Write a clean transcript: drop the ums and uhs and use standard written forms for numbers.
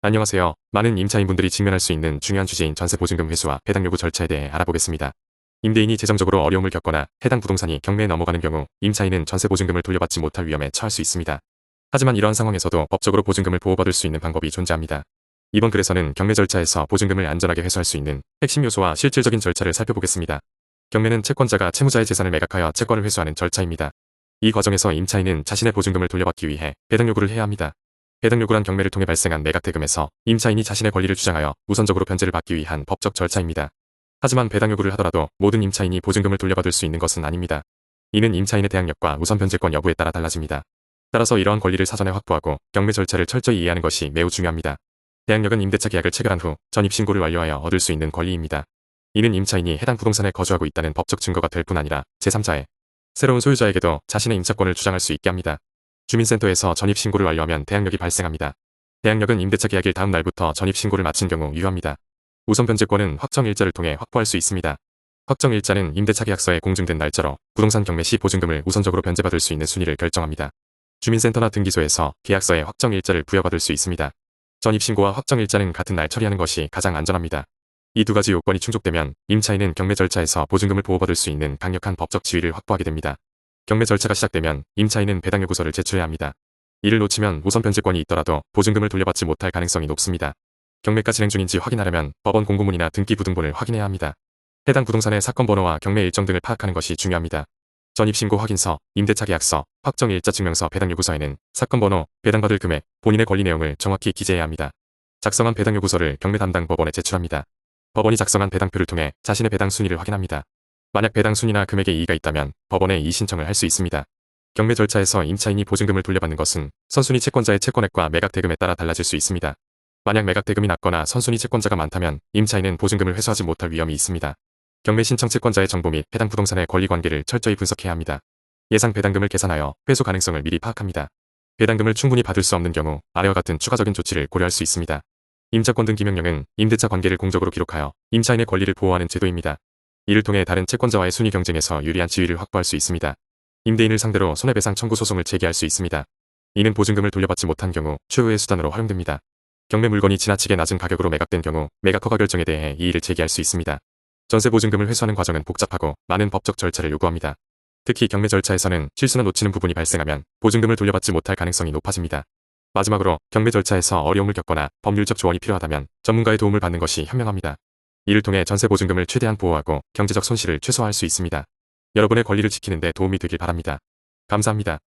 안녕하세요. 많은 임차인분들이 직면할 수 있는 중요한 주제인 전세보증금 회수와 배당 요구 절차에 대해 알아보겠습니다. 임대인이 재정적으로 어려움을 겪거나 해당 부동산이 경매에 넘어가는 경우 임차인은 전세보증금을 돌려받지 못할 위험에 처할 수 있습니다. 하지만 이러한 상황에서도 법적으로 보증금을 보호받을 수 있는 방법이 존재합니다. 이번 글에서는 경매 절차에서 보증금을 안전하게 회수할 수 있는 핵심 요소와 실질적인 절차를 살펴보겠습니다. 경매는 채권자가 채무자의 재산을 매각하여 채권을 회수하는 절차입니다. 이 과정에서 임차인은 자신의 보증금을 돌려받기 위해 배당 요구를 해야 합니다. 배당 요구란 경매를 통해 발생한 매각 대금에서 임차인이 자신의 권리를 주장하여 우선적으로 변제를 받기 위한 법적 절차입니다. 하지만 배당 요구를 하더라도 모든 임차인이 보증금을 돌려받을 수 있는 것은 아닙니다. 이는 임차인의 대항력과 우선 변제권 여부에 따라 달라집니다. 따라서 이러한 권리를 사전에 확보하고 경매 절차를 철저히 이해하는 것이 매우 중요합니다. 대항력은 임대차 계약을 체결한 후 전입신고를 완료하여 얻을 수 있는 권리입니다. 이는 임차인이 해당 부동산에 거주하고 있다는 법적 증거가 될 뿐 아니라 제3자의 새로운 소유자에게도 자신의 임차권을 주장할 수 있게 합니다. 주민센터에서 전입신고를 완료하면 대항력이 발생합니다. 대항력은 임대차 계약일 다음 날부터 전입신고를 마친 경우 유효합니다. 우선 변제권은 확정일자를 통해 확보할 수 있습니다. 확정일자는 임대차 계약서에 공증된 날짜로 부동산 경매 시 보증금을 우선적으로 변제받을 수 있는 순위를 결정합니다. 주민센터나 등기소에서 계약서에 확정일자를 부여받을 수 있습니다. 전입신고와 확정일자는 같은 날 처리하는 것이 가장 안전합니다. 이 두 가지 요건이 충족되면 임차인은 경매 절차에서 보증금을 보호받을 수 있는 강력한 법적 지위를 확보하게 됩니다. 경매 절차가 시작되면 임차인은 배당 요구서를 제출해야 합니다. 이를 놓치면 우선 변제권이 있더라도 보증금을 돌려받지 못할 가능성이 높습니다. 경매가 진행 중인지 확인하려면 법원 공고문이나 등기 부등본을 확인해야 합니다. 해당 부동산의 사건 번호와 경매 일정 등을 파악하는 것이 중요합니다. 전입신고 확인서, 임대차 계약서, 확정일자 증명서, 배당 요구서에는 사건 번호, 배당받을 금액, 본인의 권리 내용을 정확히 기재해야 합니다. 작성한 배당 요구서를 경매 담당 법원에 제출합니다. 법원이 작성한 배당표를 통해 자신의 배당 순위를 확인합니다. 만약 배당 순위나 금액에 이의가 있다면 법원에 이의 신청을 할 수 있습니다. 경매 절차에서 임차인이 보증금을 돌려받는 것은 선순위 채권자의 채권액과 매각 대금에 따라 달라질 수 있습니다. 만약 매각 대금이 낮거나 선순위 채권자가 많다면 임차인은 보증금을 회수하지 못할 위험이 있습니다. 경매 신청 채권자의 정보 및 해당 부동산의 권리관계를 철저히 분석해야 합니다. 예상 배당금을 계산하여 회수 가능성을 미리 파악합니다. 배당금을 충분히 받을 수 없는 경우 아래와 같은 추가적인 조치를 고려할 수 있습니다. 임차권 등기 명령은 임대차 관계를 공적으로 기록하여 임차인의 권리를 보호하는 제도입니다. 이를 통해 다른 채권자와의 순위 경쟁에서 유리한 지위를 확보할 수 있습니다. 임대인을 상대로 손해배상 청구 소송을 제기할 수 있습니다. 이는 보증금을 돌려받지 못한 경우 최후의 수단으로 활용됩니다. 경매 물건이 지나치게 낮은 가격으로 매각된 경우 매각 허가 결정에 대해 이의를 제기할 수 있습니다. 전세 보증금을 회수하는 과정은 복잡하고 많은 법적 절차를 요구합니다. 특히 경매 절차에서는 실수나 놓치는 부분이 발생하면 보증금을 돌려받지 못할 가능성이 높아집니다. 마지막으로 경매 절차에서 어려움을 겪거나 법률적 조언이 필요하다면 전문가의 도움을 받는 것이 현명합니다. 이를 통해 전세 보증금을 최대한 보호하고 경제적 손실을 최소화할 수 있습니다. 여러분의 권리를 지키는 데 도움이 되길 바랍니다. 감사합니다.